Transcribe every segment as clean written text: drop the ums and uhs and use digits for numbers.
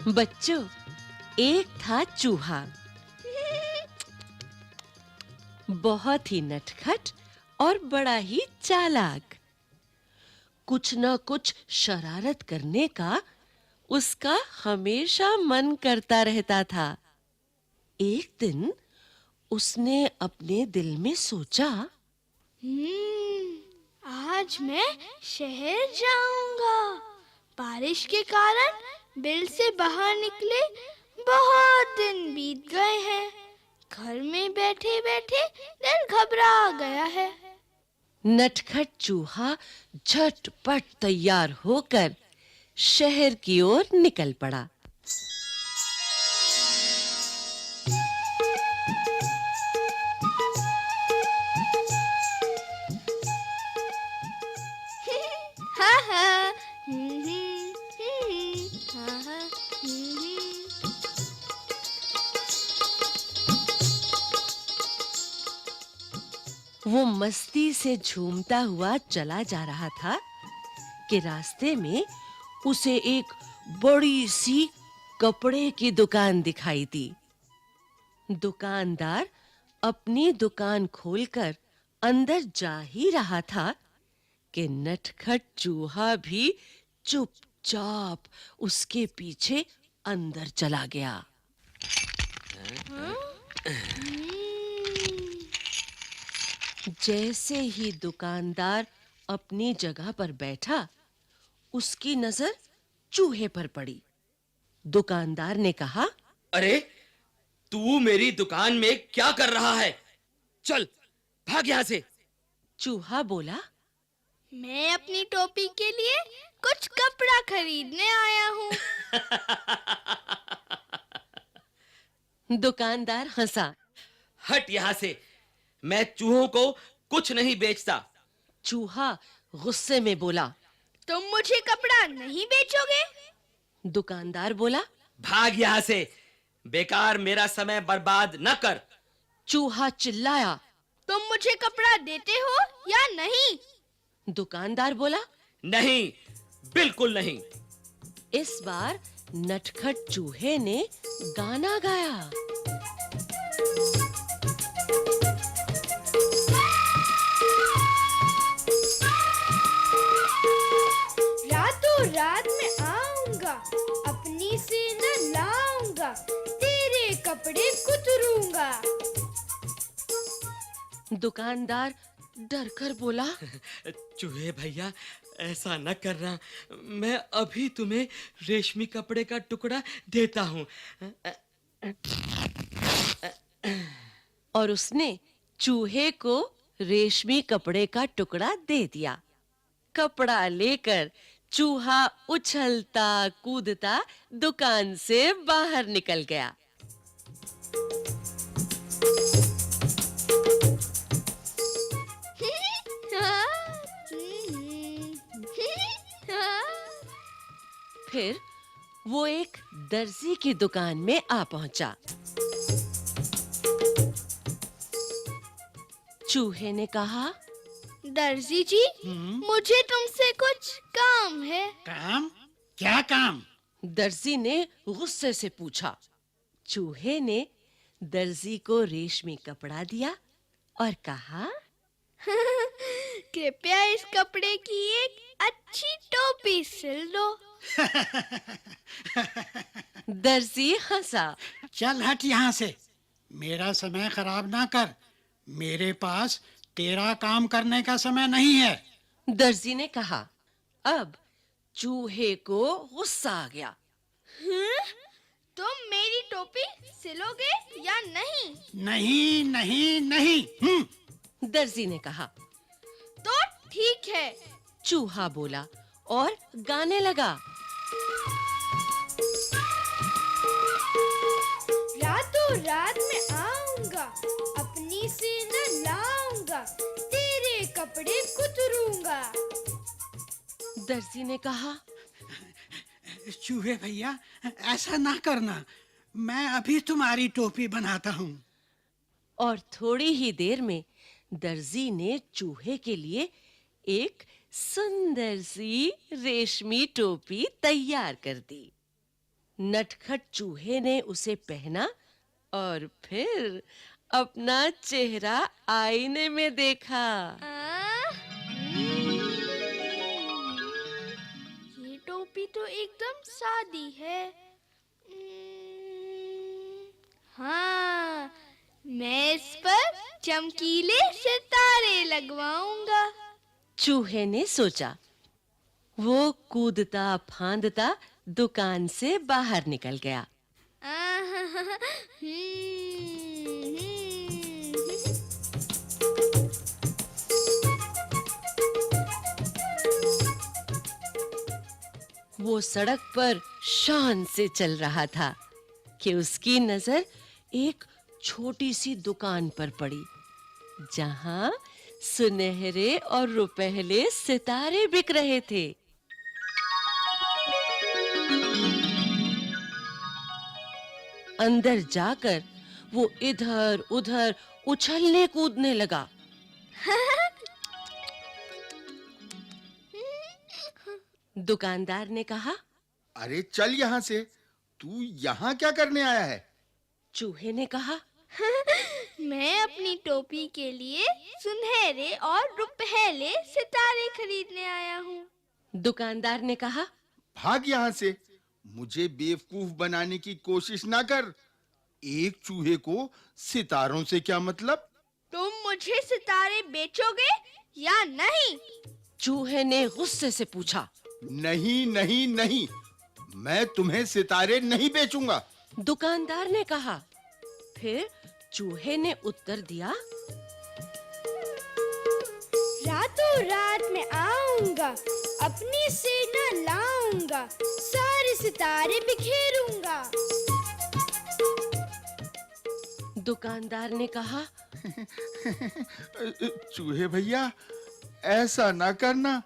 बच्चों, एक था चूहा, बहुत ही नटखट और बड़ा ही चालाक। कुछ न कुछ शरारत करने का उसका हमेशा मन करता रहता था। एक दिन उसने अपने दिल में सोचा, आज मैं शहर जाऊंगा। बारिश के कारण बिल से बाहर निकले बहुत दिन बीत गए हैं। घर में बैठे-बैठे दिल घबरा गया है। नटखट चूहा झटपट तैयार होकर शहर की ओर निकल पड़ा। हा हा हा हा। वो मस्ती से झूमता हुआ चला जा रहा था कि रास्ते में उसे एक बड़ी सी कपड़े की दुकान दिखाई दी। दुकानदार अपनी दुकान खोलकर अंदर जा ही रहा था कि नटखट चूहा भी चुपचाप उसके पीछे अंदर चला गया। जैसे ही दुकानदार अपनी जगह पर बैठा, उसकी नजर चूहे पर पड़ी। दुकानदार ने कहा, अरे, तू मेरी दुकान में क्या कर रहा है? चल, भाग यहाँ से। चूहा बोला, मैं अपनी टोपी के लिए कुछ कपड़ा खरीदने आया हूँ। दुकानदार हंसा। हट यहाँ से। मैं चूहों को कुछ नहीं बेचता। चूहा गुस्से में बोला। तुम मुझे कपड़ा नहीं बेचोगे? दुकानदार बोला। भाग यहाँ से। बेकार मेरा समय बर्बाद न कर। चूहा चिल्लाया। तुम मुझे कपड़ा देते हो या नहीं? दुकानदार बोला, नहीं, बिल्कुल नहीं। इस बार नटखट चूहे ने गाना गाया। रातों रात में आऊंगा, अपनी से न लाऊंगा, तेरे कपड़े कुतरूंगा। दुकानदार डरकर बोला, चूहे भैया, ऐसा न करना। मैं अभी तुम्हें रेशमी कपड़े का टुकड़ा देता हूँ। और उसने चूहे को रेशमी कपड़े का टुकड़ा दे दिया। कपड़ा लेकर चूहा उछलता कूदता दुकान से बाहर निकल गया। फिर वो एक दर्जी की दुकान में आ पहुंचा। चूहे ने कहा, दर्जी जी, मुझे तुमसे कुछ काम है। काम? क्या काम? दर्जी ने गुस्से से पूछा। चूहे ने दर्जी को रेशमी कपड़ा दिया और कहा, कृपया इस कपड़े की एक अच्छी टोपी सिल दो। दर्जी हंसा। चल हट यहाँ से। मेरा समय खराब ना कर। मेरे पास तेरा काम करने का समय नहीं है। दर्जी ने कहा। अब चूहे को गुस्सा आ गया। तुम मेरी टोपी सिलोगे या नहीं? नहीं नहीं नहीं। दर्जी ने कहा। तो ठीक है, चूहा बोला और गाने लगा। रातों रात में आऊंगा, अपनी से न लाऊंगा, तेरे कपड़े कुतरूंगा। दर्जी ने कहा, चूहे भैया, ऐसा ना करना। मैं अभी तुम्हारी टोपी बनाता हूँ। और थोड़ी ही देर में दर्जी ने चूहे के लिए एक सुंदर सी रेशमी टोपी तैयार कर दी। नटखट चूहे ने उसे पहना और फिर अपना चेहरा आईने में देखा। ये टोपी तो एकदम सादी है। हाँ, मैं इस पर चमकीले सितारे लगवाऊंगा। चूहे ने सोचा। वो कूदता फांदता दुकान से बाहर निकल गया। वो सड़क पर शान से चल रहा था कि उसकी नजर एक छोटी सी दुकान पर पड़ी, जहां सुनहरे और रुपहले सितारे बिक रहे थे। अंदर जाकर वो इधर-उधर उछलने कूदने लगा। दुकानदार ने कहा, अरे चल यहाँ से, तू यहाँ क्या करने आया है? चूहे ने कहा, मैं अपनी टोपी के लिए सुनहरे और रुपहले सितारे खरीदने आया हूँ। दुकानदार ने कहा, भाग यहाँ से, मुझे बेवकूफ बनाने की कोशिश ना कर। एक चूहे को सितारों से क्या मतलब? तुम मुझे सितारे बेचोगे या नहीं? चूहे ने गुस्से से पूछा। नहीं नहीं नहीं, मैं तुम्हें सितारे नहीं बेचूंगा। दुकानदार ने कहा। फिर चूहे ने उत्तर दिया, रातों रात में आऊंगा, अपनी सेना लाऊंगा, सारे सितारे बिखेरूंगा। दुकानदार ने कहा, चूहे भैया, ऐसा ना करना।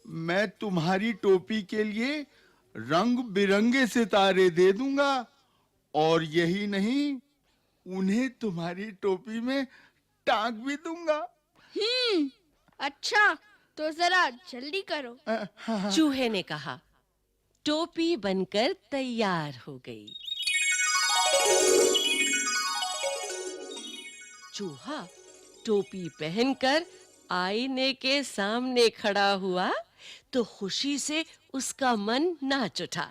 मैं तुम्हारी टोपी के लिए रंग बिरंगे सितारे दे दूंगा, और यही नहीं, उन्हें तुम्हारी टोपी में टांग भी दूंगा। अच्छा, तो जरा जल्दी करो। चूहे ने कहा। टोपी बनकर तैयार हो गई। चूहा टोपी पहनकर आईने के सामने खड़ा हुआ तो खुशी से उसका मन नाच उठा।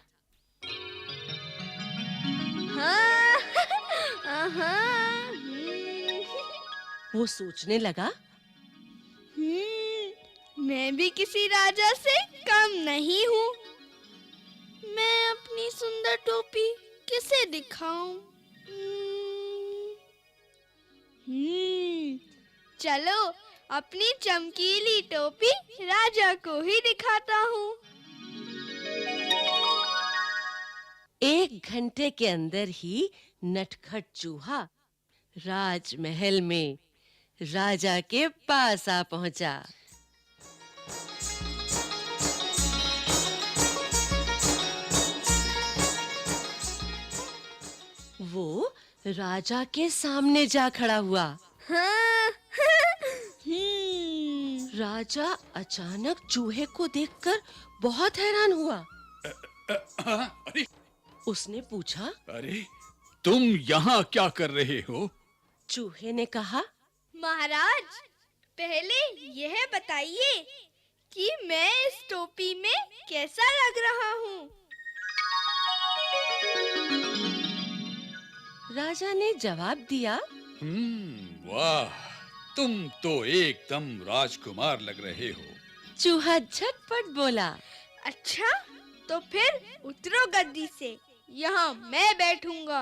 वो सोचने लगा, मैं भी किसी राजा से कम नहीं हूँ। मैं अपनी सुंदर टोपी किसे दिखाऊं? चलो, अपनी चमकीली टोपी राजा को ही दिखाता हूँ। 1 घंटे के अंदर ही नटखट चूहा राजमहल में राजा के पास आ पहुंचा। वो राजा के सामने जा खड़ा हुआ। राजा अचानक चूहे को देखकर बहुत हैरान हुआ। अरे उसने पूछा, अरे तुम यहाँ क्या कर रहे हो? चूहे ने कहा, महाराज, पहले यह बताइए कि मैं इस टोपी में कैसा लग रहा हूँ? राजा ने जवाब दिया, वाह, तुम तो एकदम राजकुमार लग रहे हो। चूहा झटपट बोला, अच्छा, तो फिर उतरो गद्दी से, यहाँ मैं बैठूंगा।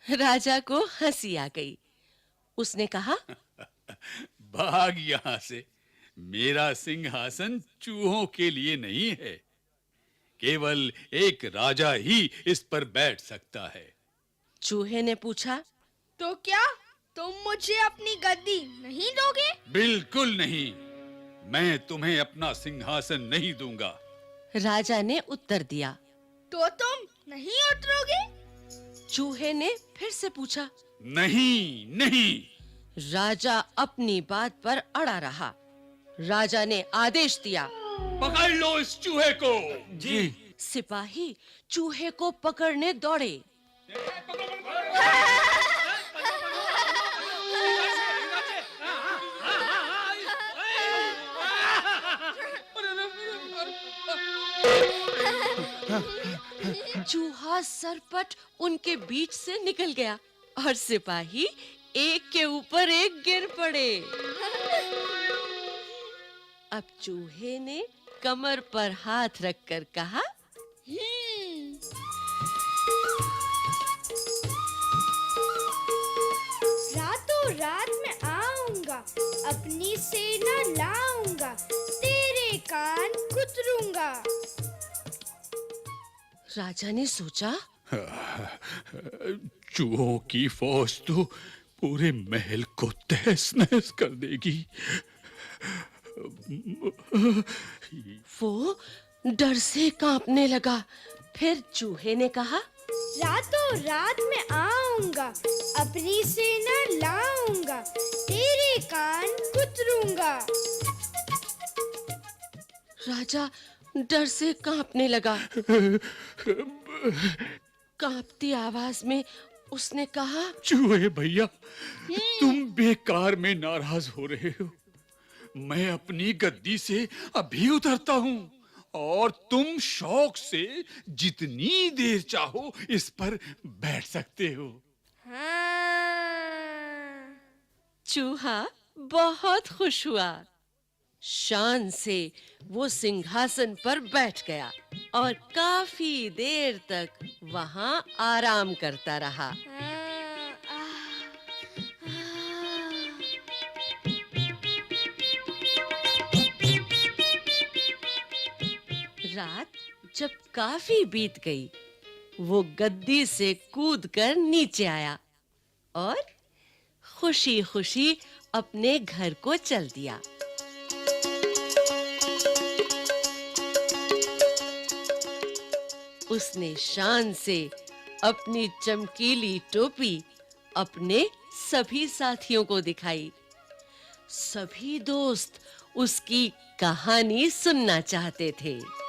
राजा को हंसी आ गई। उसने कहा, भाग यहाँ से, मेरा सिंहासन चूहों के लिए नहीं है। केवल एक राजा ही इस पर बैठ सकता है। चूहे ने पूछा, तो क्या तुम मुझे अपनी गद्दी नहीं दोगे? बिल्कुल नहीं, मैं तुम्हें अपना सिंहासन नहीं दूंगा। राजा ने उत्तर दिया। तो तुम नहीं उतरोगे? चूहे ने फिर से पूछा। नहीं नहीं। राजा अपनी बात पर अड़ा रहा। राजा ने आदेश दिया, पकड़ लो इस चूहे को। जी। सिपाही चूहे को पकड़ने दौड़े। चूहा सरपट उनके बीच से निकल गया और सिपाही एक के ऊपर एक गिर पड़े। अब चूहे ने कमर पर हाथ रखकर कहा, रातों रात मैं आऊंगा, अपनी सेना लाऊंगा, तेरे कान कुतरूंगा। राजा ने सोचा, चूहों की फौज तो पूरे महल को तहस नहस कर देगी। वो डर से कांपने लगा। फिर चूहे ने कहा, रातों रात मैं आऊंगा, अपनी सेना लाऊंगा, तेरे कान कुतरूंगा। राजा डर से कांपने लगा। कांपती आवाज में उसने कहा, चूहे भैया, तुम बेकार में नाराज हो रहे हो। मैं अपनी गद्दी से अभी उतरता हूँ और तुम शौक से जितनी देर चाहो इस पर बैठ सकते हो। हाँ। चूहा बहुत खुश हुआ। शान से वो सिंहासन पर बैठ गया और काफी देर तक वहां आराम करता रहा। रात जब काफी बीत गई, वो गद्दी से कूदकर नीचे आया और खुशी-खुशी अपने घर को चल दिया। उसने शान से अपनी चमकीली टोपी अपने सभी साथियों को दिखाई। सभी दोस्त उसकी कहानी सुनना चाहते थे।